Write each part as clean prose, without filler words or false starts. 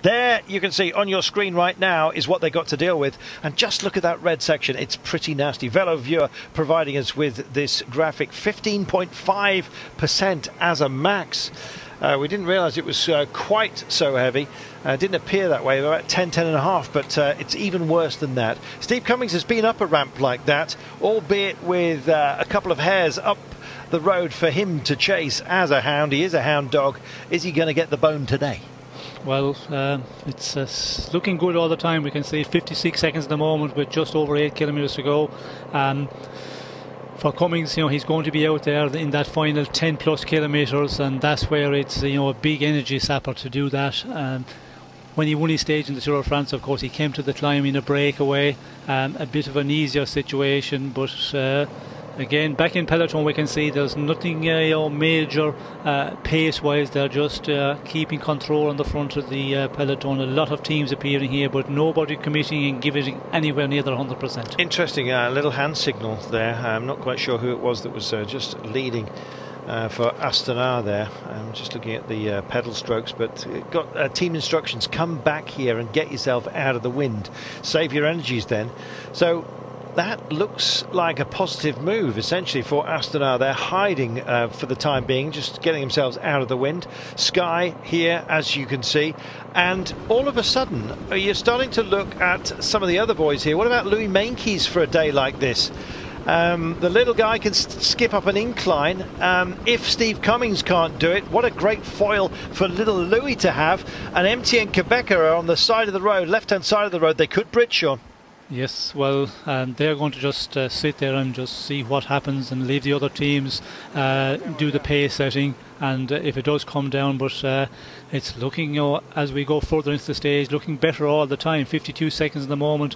There you can see on your screen right now is what they got to deal with, and just look at that red section. It's pretty nasty. Velo Viewer providing us with this graphic, 15.5% as a max. We didn't realise it was quite so heavy. Didn't appear that way, about 10.5, but it's even worse than that. Steve Cummings has been up a ramp like that, albeit with a couple of hairs up the road for him to chase as a hound. He is a hound dog. Is he going to get the bone today? Well, it's looking good all the time. We can see 56 seconds at the moment with just over 8 kilometres to go. For Cummings, he's going to be out there in that final 10 plus kilometres, and that's where it's a big energy sapper to do that. When he won his stage in the Tour of France, of course, he came to the climb in a breakaway, a bit of an easier situation, but again, back in peloton, we can see there's nothing major pace-wise. They're just keeping control on the front of the peloton. A lot of teams appearing here, but nobody committing and giving anywhere near their 100%. Interesting little hand signal there. I'm not quite sure who it was that was just leading for Astana there. I'm just looking at the pedal strokes, but it got team instructions: come back here and get yourself out of the wind. Save your energies then. So that looks like a positive move, essentially, for Astana. They're hiding for the time being, just getting themselves out of the wind. Sky here, as you can see. And all of a sudden, you're starting to look at some of the other boys here. What about Louis Meintjes for a day like this? The little guy can skip up an incline. If Steve Cummings can't do it, what a great foil for little Louis to have. And MT and Quebec are on the side of the road, left-hand side of the road. They could bridge, Sean. Yes, well, they're going to just sit there and just see what happens and leave the other teams do the pace setting, and if it does come down, but it's looking, as we go further into the stage, looking better all the time. 52 seconds at the moment,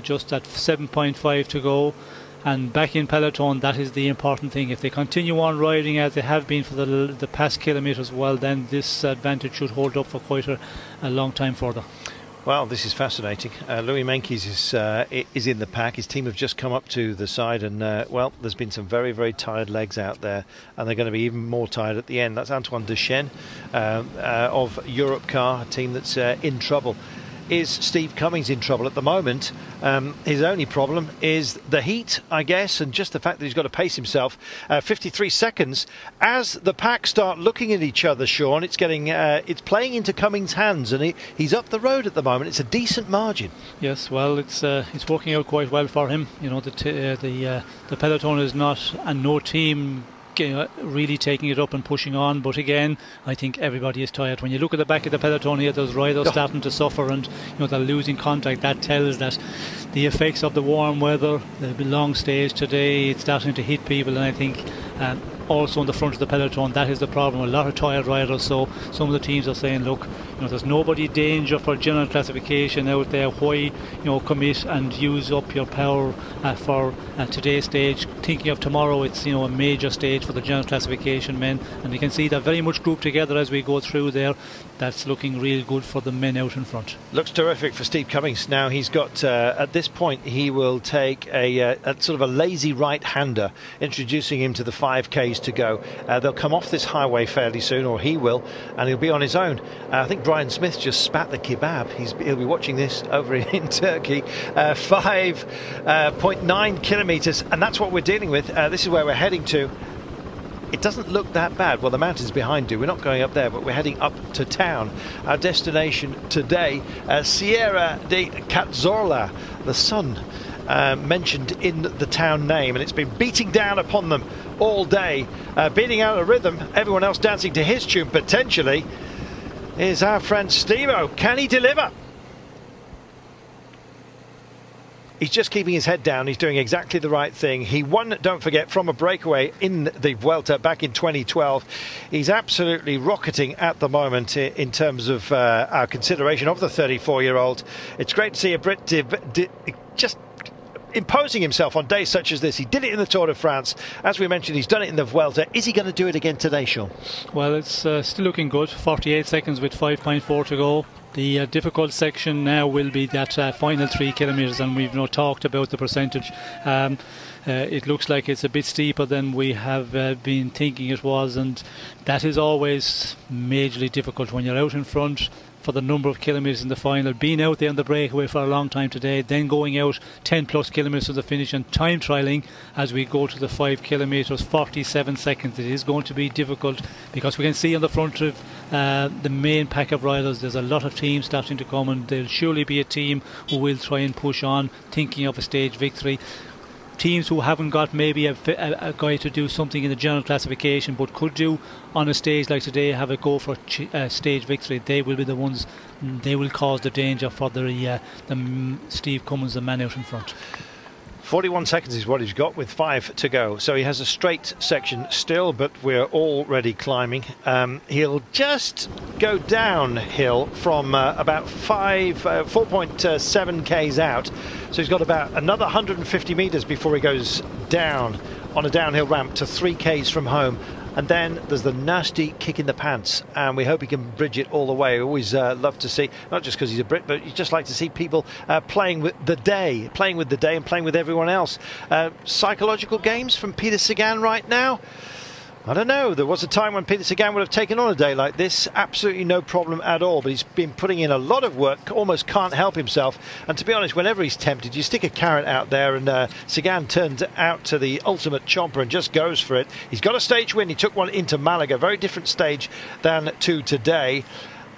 just at 7.5 to go, and back in peloton, that is the important thing. If they continue on riding as they have been for the past kilometres, well, then this advantage should hold up for quite a long time further. Well, this is fascinating. Louis Meintjes is in the pack. His team have just come up to the side, and well, there's been some very, very tired legs out there, and they're going to be even more tired at the end. That's Antoine Dechaine of Europcar, a team that's in trouble. Is Steve Cummings in trouble at the moment? His only problem is the heat, I guess, and just the fact that he's got to pace himself. 53 seconds. As the pack start looking at each other, Sean, it's playing into Cummings' hands, and he's up the road at the moment. It's a decent margin. Yes, well, it's working out quite well for him. The peloton is not, and no team really taking it up and pushing on, but again, I think everybody is tired. When you look at the back of the peloton here, there's riders starting to suffer, and they're losing contact. That tells that the effects of the warm weather, the long stage today, it's starting to hit people, and I think also in the front of the peloton, that is the problem. A lot of tired riders, so some of the teams are saying, look, there's nobody danger for general classification out there. Why commit and use up your power for today's stage, thinking of tomorrow? It's a major stage for the general classification men, and you can see they're very much grouped together as we go through there. That's looking real good for the men out in front. Looks terrific for Steve Cummings. Now he's got at this point he will take a sort of a lazy right-hander, introducing him to the 5Ks to go. They'll come off this highway fairly soon, or he will, and he'll be on his own. I think Brian Smith just spat the kebab. He'll be watching this over in Turkey. 5.9 kilometres, and that's what we're dealing with. This is where we're heading to. It doesn't look that bad. Well, the mountain's behind you. We're not going up there, but we're heading up to town. Our destination today, Sierra de Cazorla, the sun mentioned in the town name, and it's been beating down upon them all day, beating out of rhythm. Everyone else dancing to his tune, potentially, is our friend Steve-O. Can he deliver? He's just keeping his head down. He's doing exactly the right thing. He won, don't forget, from a breakaway in the Vuelta back in 2012. He's absolutely rocketing at the moment in terms of our consideration of the 34-year-old. It's great to see a Brit just imposing himself on days such as this. He did it in the Tour de France. As we mentioned, he's done it in the Vuelta. Is he going to do it again today, Sean? Well, it's still looking good. 48 seconds with 5.4 to go. The difficult section now will be that final 3 kilometres, and we've talked about the percentage. It looks like it's a bit steeper than we have been thinking it was, and that is always majorly difficult when you're out in front for the number of kilometres in the final, being out there on the breakaway for a long time today, then going out 10 plus kilometres to the finish and time trialling as we go to the 5 kilometres, 47 seconds. It is going to be difficult because we can see on the front of the main pack of riders there's a lot of teams starting to come, and there'll surely be a team who will try and push on thinking of a stage victory. Teams who haven't got maybe a guy to do something in the general classification but could do on a stage like today, have a go for stage victory, they will be the ones, they will cause the danger for the Steve Cummins, the man out in front. 41 seconds is what he's got with 5 to go, so he has a straight section still, but we're already climbing. He'll just go downhill from about 4.7 k's out, so he's got about another 150 metres before he goes down on a downhill ramp to 3 k's from home. And then there's the nasty kick in the pants, and we hope he can bridge it all the way. We always love to see, not just because he's a Brit, but you just like to see people playing with the day and playing with everyone else. Psychological games from Peter Sagan right now. I don't know, there was a time when Peter Sagan would have taken on a day like this, absolutely no problem at all, but he's been putting in a lot of work, almost can't help himself, and to be honest, whenever he's tempted, you stick a carrot out there, and Sagan turns out to the ultimate chomper and just goes for it. He's got a stage win, he took one into Malaga, very different stage than to today.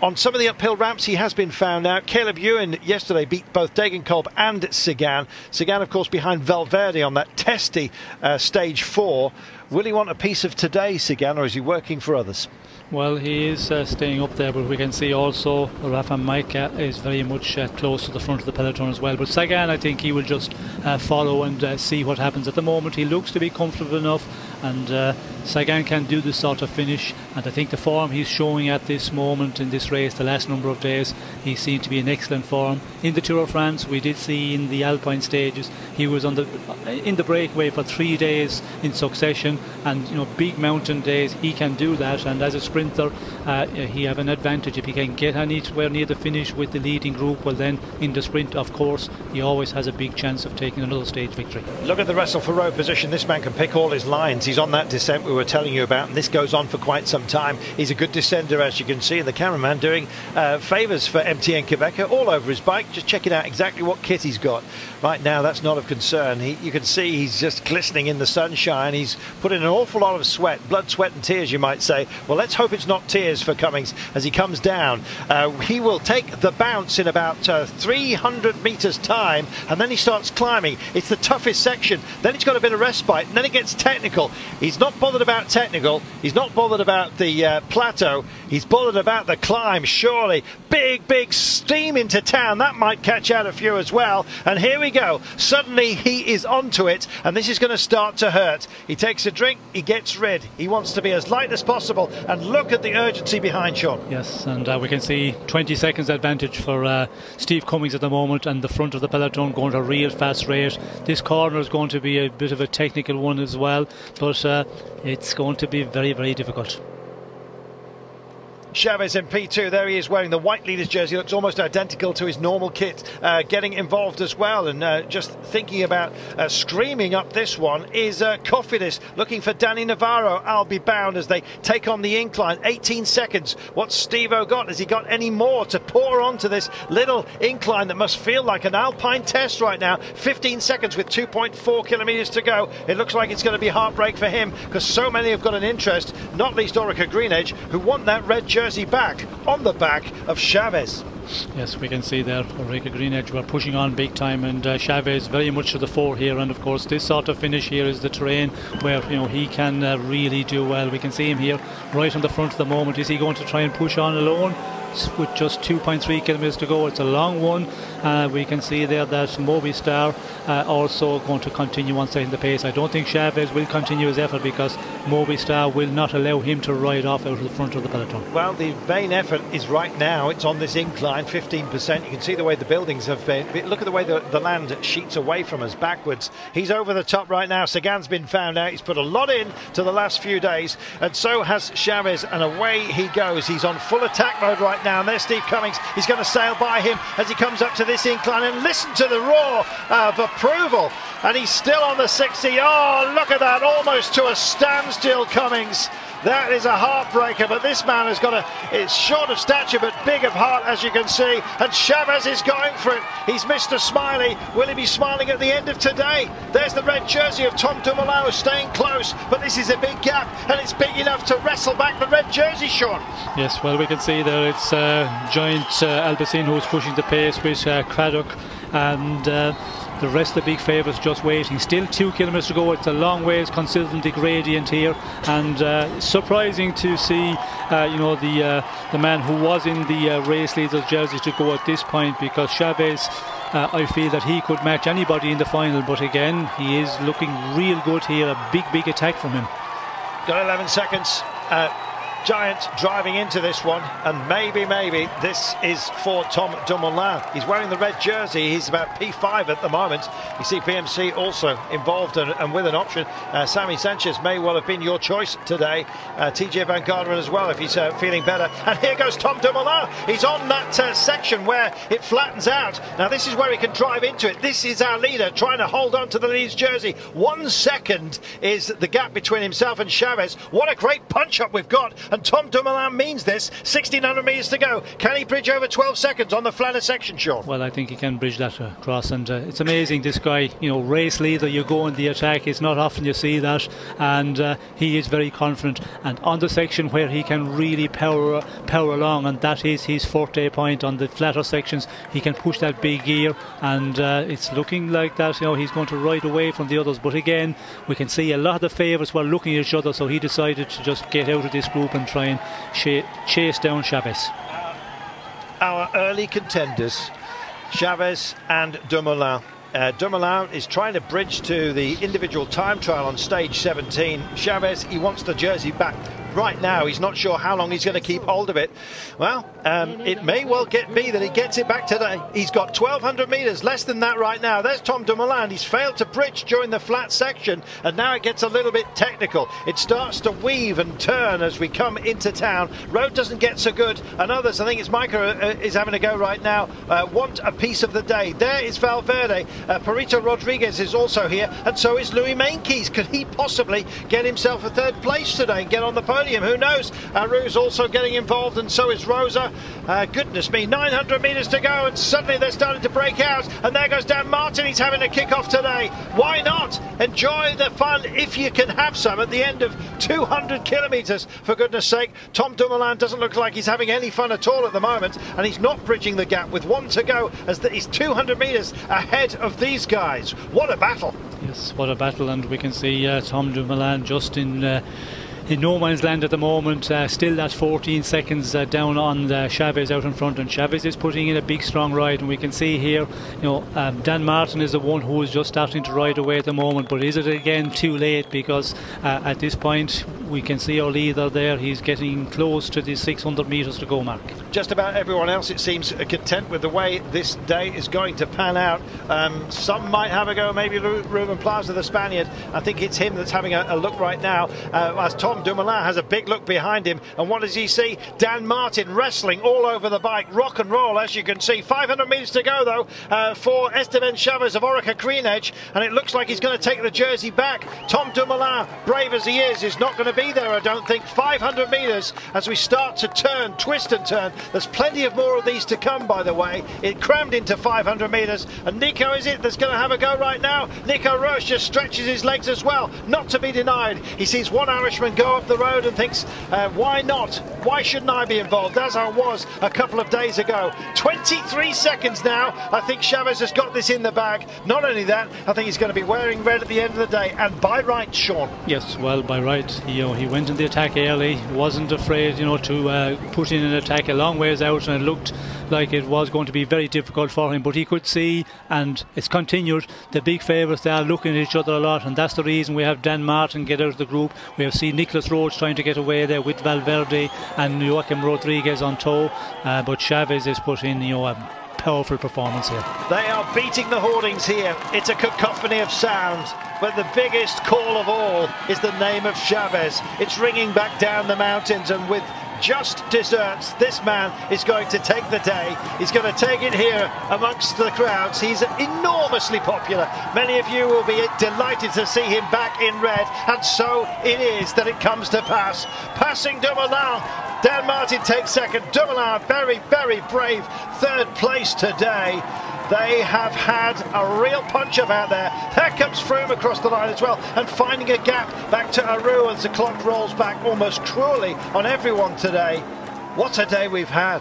On some of the uphill ramps, he has been found out. Caleb Ewan yesterday beat both Degenkolb and Sagan. Sagan, of course, behind Valverde on that testy stage 4. Will he want a piece of today, Sagan, or is he working for others? Well, he is staying up there, but we can see also Rafa Majka is very much close to the front of the peloton as well. But Sagan, I think he will just follow and see what happens. At the moment, he looks to be comfortable enough, and Sagan can do this sort of finish, and I think the form he's showing at this moment in this race, the last number of days, he seemed to be in excellent form. In the Tour of France, we did see in the Alpine stages, he was in the breakaway for 3 days in succession, and big mountain days, he can do that, and as a sprinter, he have an advantage. If he can get anywhere near the finish with the leading group, well then in the sprint, of course, he always has a big chance of taking another stage victory. Look at the wrestle for road position. This man can pick all his lines. He's on that descent we were telling you about, and this goes on for quite some time. He's a good descender, as you can see, and the cameraman doing favours for MTN Quebec all over his bike, just checking out exactly what kit he's got. Right now, that's not of concern. You can see he's just glistening in the sunshine. He's put in an awful lot of sweat, blood, sweat and tears, you might say. Well, let's hope it's not tears for Cummings as he comes down. He will take the bounce in about 300 metres time, and then he starts climbing. It's the toughest section. Then it's got a bit of respite, and then it gets technical. He's not bothered about technical. He's not bothered about the plateau. He's bothered about the climb, surely. Big steam into town. That might catch out a few as well. And here we go. Suddenly he is onto it, and this is going to start to hurt. He takes a drink, he gets rid. He wants to be as light as possible, and look at the urgency behind Sean. Yes, and we can see 20 seconds advantage for Steve Cummings at the moment, and the front of the peloton going at a real fast rate. This corner is going to be a bit of a technical one as well, but it's going to be very difficult. Chavez in P2, there he is wearing the white leaders jersey, looks almost identical to his normal kit, getting involved as well, and just thinking about screaming up this one is Cofidis, looking for Danny Navarro. I'll be bound as they take on the incline. 18 seconds, what's Steve-O got? Has he got any more to pour onto this little incline that must feel like an alpine test right now? 15 seconds with 2.4 kilometres to go. It looks like it's going to be heartbreak for him, because so many have got an interest, not least Orica Greenedge, who want that red jersey back on the back of Chavez. Yes, we can see there Orica Greenedge were pushing on big time, and Chavez very much to the fore here, and of course this sort of finish here is the terrain where he can really do well. We can see him here right on the front at the moment. Is he going to try and push on alone with just 2.3 kilometres to go? It's a long one. We can see there that Movistar also going to continue on setting the pace. I don't think Chavez will continue his effort, because Movistar will not allow him to ride off out of the front of the peloton. Well, the main effort is right now. It's on this incline, 15%. You can see the way the buildings have been. Look at the way the land sheets away from us backwards. He's over the top right now. Sagan's been found out. He's put a lot in to the last few days, and so has Chavez, and away he goes. He's on full attack mode right now, and there's Steve Cummings. He's going to sail by him as he comes up to this incline, and listen to the roar of approval, and he's still on the 60. Oh, look at that, almost to a standstill, Cummings. That is a heartbreaker, but this man has got it's short of stature but big of heart, as you can see, and Chavez is going for it. He's Mr. Smiley. Will he be smiling at the end of today? There's the red jersey of Tom Dumoulin staying close, but this is a big gap, and it's big enough to wrestle back the red jersey, Sean. Yes, well, we can see there it's giant Albacin who's pushing the pace with Craddock, and the rest of the big favourites just waiting. Still 2 kilometres to go. It's a long ways considering the gradient here, and surprising to see the man who was in the race leader's jersey to go at this point, because Chavez, I feel that he could match anybody in the final, but again he is looking real good here. A big attack from him. Got 11 seconds. Giant driving into this one, and maybe this is for Tom Dumoulin. He's wearing the red jersey. He's about P5 at the moment. You see BMC also involved and with an option. Sammy Sanchez may well have been your choice today. TJ Van Garderen as well, if he's feeling better. And here goes Tom Dumoulin. He's on that section where it flattens out. Now this is where he can drive into it. This is our leader trying to hold on to the lead's jersey. 1 second is the gap between himself and Chavez. What a great punch up we've got. And Tom Dumoulin means this. 1,600 metres to go. Can he bridge over 12 seconds on the flatter section, Sean? Well, I think he can bridge that across, and it's amazing, this guy, race leader, you go in the attack. It's not often you see that, and he is very confident, and on the section where he can really power along, and that is his forte point. On the flatter sections he can push that big gear, and it's looking like that he's going to ride away from the others. But again, we can see a lot of the favourites were looking at each other, so he decided to just get out of this group and try and chase down Chavez. Our early contenders, Chavez and Dumoulin. Dumoulin is trying to bridge to the individual time trial on stage 17. Chavez, he wants the jersey back right now. He's not sure how long he's going to keep hold of it. Well, it may well be that he gets it back today. He's got 1,200 metres, less than that right now. There's Tom Dumoulin. He's failed to bridge during the flat section, and now it gets a little bit technical. It starts to weave and turn as we come into town. Road doesn't get so good, and others, I think it's Micah is having a go right now, want a piece of the day. There is Valverde. Perito Rodriguez is also here, and so is Louis Mainkeys. Could he possibly get himself a third place today and get on the podium? Who knows? Aru's also getting involved, and so is Rosa. Goodness me, 900 metres to go, and suddenly they're starting to break out, and there goes Dan Martin. He's having a kick-off today. Why not? Enjoy the fun if you can have some at the end of 200 kilometres, for goodness sake. Tom Dumoulin doesn't look like he's having any fun at all at the moment, and he's not bridging the gap with 1 to go, as he's 200 metres ahead of these guys. What a battle. Yes, what a battle, and we can see Tom Dumoulin just in no man's land at the moment. Still that 14 seconds down on Chavez out in front, and Chavez is putting in a big strong ride, and we can see here Dan Martin is the one who is just starting to ride away at the moment. But is it again too late? Because at this point we can see our leader there. He's getting close to the 600 metres to go mark. Just about everyone else, it seems, content with the way this day is going to pan out. Some might have a go, maybe Ruben Plaza, the Spaniard. I think it's him that's having a look right now, as Tom Dumoulin has a big look behind him. And what does he see? Dan Martin wrestling all over the bike. Rock and roll, as you can see. 500 metres to go, though, for Esteban Chavez of Orica Green Edge, and it looks like he's going to take the jersey back. Tom Dumoulin, brave as he is not going to be there, I don't think. 500 metres as we start to turn, twist and turn. There's plenty of more of these to come, by the way. It crammed into 500 metres, and Nico is it that's going to have a go right now. Nico Roche just stretches his legs as well, not to be denied. He sees one Irishman go up the road and thinks, why not? Why shouldn't I be involved, as I was a couple of days ago? 23 seconds now. I think Chavez has got this in the bag. Not only that, I think he's going to be wearing red at the end of the day, and by right, Sean. Yes, well, by right. He went in the attack early, wasn't afraid to put in an attack a long ways out, and it looked like it was going to be very difficult for him, but he could see, and it's continued, the big favourites, they are looking at each other a lot, and that's the reason we have Dan Martin get out of the group. We have seen Nicholas Rhodes trying to get away there with Valverde and Joaquim Rodriguez on tow, but Chavez is putting a powerful performance here. They are beating the hoardings here. It's a cacophony of sound, but the biggest call of all is the name of Chavez. It's ringing back down the mountains, and with just desserts. This man is going to take the day. He's going to take it here amongst the crowds. He's enormously popular. Many of you will be delighted to see him back in red, and so it is that it comes to pass. Passing Dumoulin, Dan Martin takes second. Dumoulin, very, very brave, third place today. They have had a real punch-up out there. There comes Froome across the line as well, and finding a gap back to Aru as the clock rolls back almost cruelly on everyone today. What a day we've had.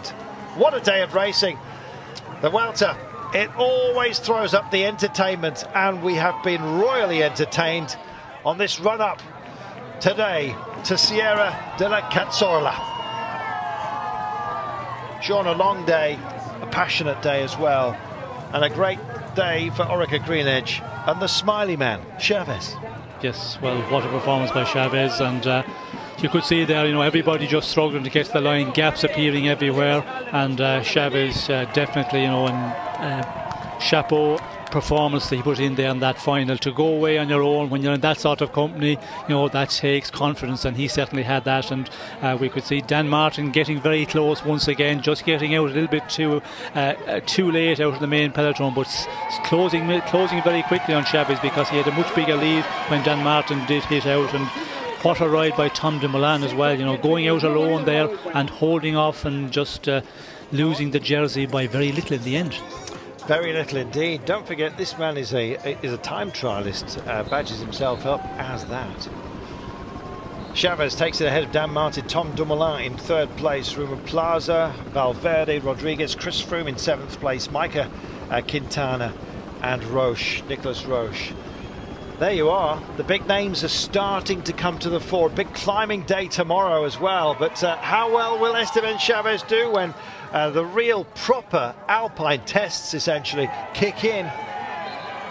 What a day of racing. The Vuelta, it always throws up the entertainment, and we have been royally entertained on this run-up today to Sierra de la Cazorla. Sean, a long day, a passionate day as well. And a great day for Orica Greenedge and the smiley man, Chavez. Yes, well, what a performance by Chavez, and you could see there, everybody just struggling to get to the line, gaps appearing everywhere, and Chavez definitely, and chapeau performance that he put in there in that final. To go away on your own when you're in that sort of company, that takes confidence, and he certainly had that. And we could see Dan Martin getting very close once again, just getting out a little bit too late out of the main peloton, but closing very quickly on Chavez, because he had a much bigger lead when Dan Martin did hit out. And what a ride by Tom Dumoulin as well, going out alone there and holding off and just losing the jersey by very little in the end. Very little indeed. Don't forget, this man is a time trialist, badges himself up as that. Chavez takes it ahead of Dan Martin. Tom Dumoulin in third place. Roman Plaza, Valverde, Rodriguez, Chris Froome in seventh place. Micah Quintana and Roche, Nicolas Roche. There you are. The big names are starting to come to the fore. Big climbing day tomorrow as well. But how well will Esteban Chavez do when the real proper Alpine tests essentially kick in?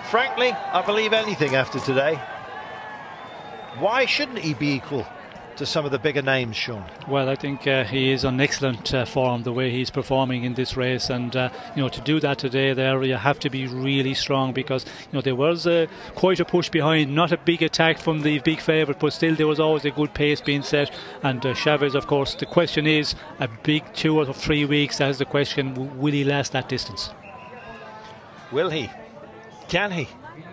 Frankly, I believe anything after today. Why shouldn't he be equal to some of the bigger names, Sean? Well, I think he is on excellent form, the way he's performing in this race, and to do that today there, you have to be really strong, because there was quite a push behind, not a big attack from the big favourite, but still there was always a good pace being set. And Chavez, of course, the question is, a big 2 or 3 weeks, that's the question, will he last that distance? Will he? Can he?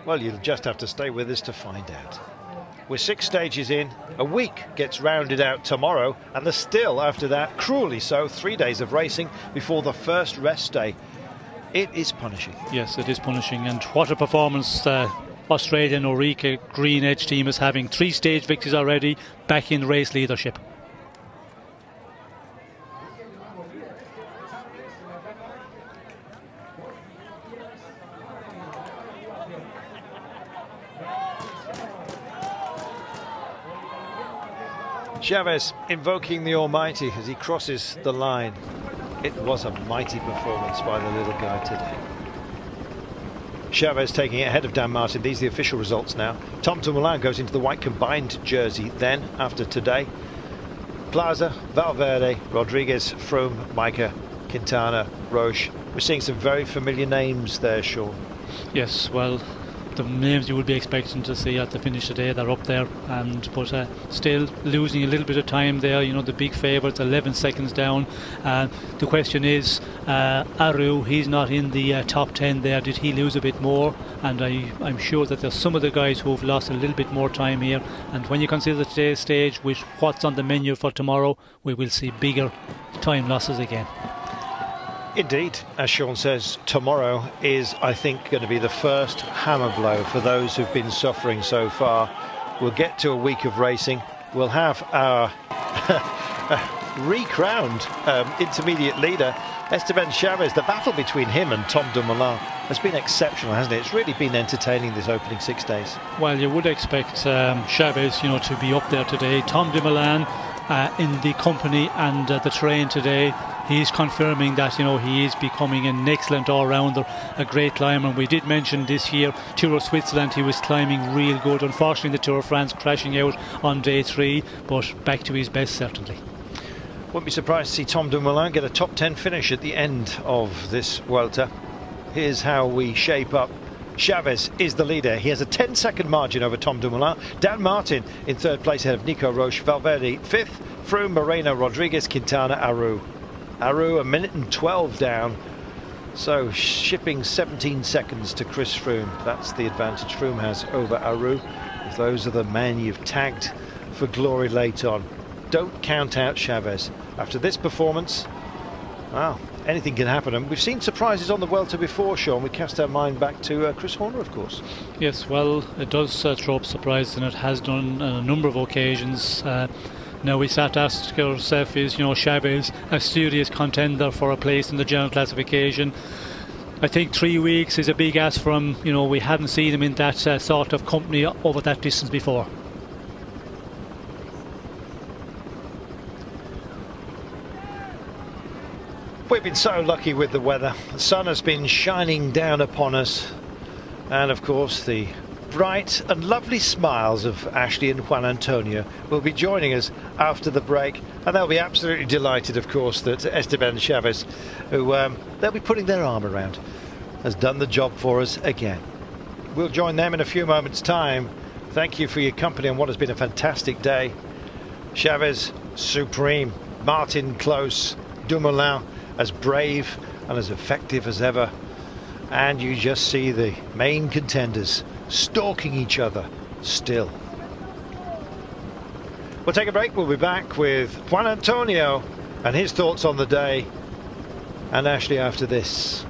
Well, you'll just have to stay with us to find out. We're 6 stages in, a week gets rounded out tomorrow, and there's still, after that, cruelly so, 3 days of racing before the first rest day. It is punishing. Yes, it is punishing, and what a performance the Australian Orica Greenedge team is having. 3 stage victories already, back in race leadership. Chavez invoking the Almighty as he crosses the line. It was a mighty performance by the little guy today. Chavez taking it ahead of Dan Martin. These are the official results now. Tom Dumoulin goes into the white combined jersey then, after today. Plaza, Valverde, Rodriguez, Froome, Micah, Quintana, Roche. We're seeing some very familiar names there, Sean. Yes, well, the names you would be expecting to see at the finish today, they're up there, but still losing a little bit of time there. The big favourites 11 seconds down. The question is, Aru, he's not in the top 10 there. Did he lose a bit more? And I'm sure that there's some of the guys who've lost a little bit more time here, and when you consider today's stage with what's on the menu for tomorrow, we will see bigger time losses again. Indeed, as Sean says, tomorrow is, I think, going to be the first hammer blow for those who've been suffering so far. We'll get to a week of racing. We'll have our recrowned intermediate leader, Esteban Chavez. The battle between him and Tom Dumoulin has been exceptional, hasn't it? It's really been entertaining this opening 6 days. Well, you would expect Chavez, to be up there today. Tom Dumoulin in the company and the train today. He's confirming that he is becoming an excellent all-rounder, a great climber. We did mention this year Tour of Switzerland, he was climbing real good. Unfortunately, the Tour of France crashing out on day 3, but back to his best certainly. Wouldn't be surprised to see Tom Dumoulin get a top 10 finish at the end of this Vuelta. Here's how we shape up. Chavez is the leader. He has a 10-second margin over Tom Dumoulin. Dan Martin in third place ahead of Nico Roche. Valverde 5th. Froome, Moreno, Rodriguez, Quintana, Aru. Aru 1:12 down, so shipping 17 seconds to Chris Froome. That's the advantage Froome has over Aru. If those are the men you've tagged for glory late on. Don't count out Chavez. After this performance, wow, anything can happen. And we've seen surprises on the Vuelta before, Sean. We cast our mind back to Chris Horner, of course. Yes, well, it does throw up surprises, and it has done on a number of occasions. Now we sat to ask ourselves, is Chavez a serious contender for a place in the general classification? I think 3 weeks is a big ask for him. We hadn't seen him in that sort of company over that distance before. We've been so lucky with the weather. The sun has been shining down upon us, and of course the bright and lovely smiles of Ashley and Juan Antonio will be joining us after the break, and they'll be absolutely delighted, of course, that Esteban Chavez, who they'll be putting their arm around, has done the job for us again. We'll join them in a few moments' time. Thank you for your company on what has been a fantastic day. Chavez supreme, Martin close, Dumoulin as brave and as effective as ever, and you just see the main contenders stalking each other still. We'll take a break. We'll be back with Juan Antonio and his thoughts on the day, and Ashley after this.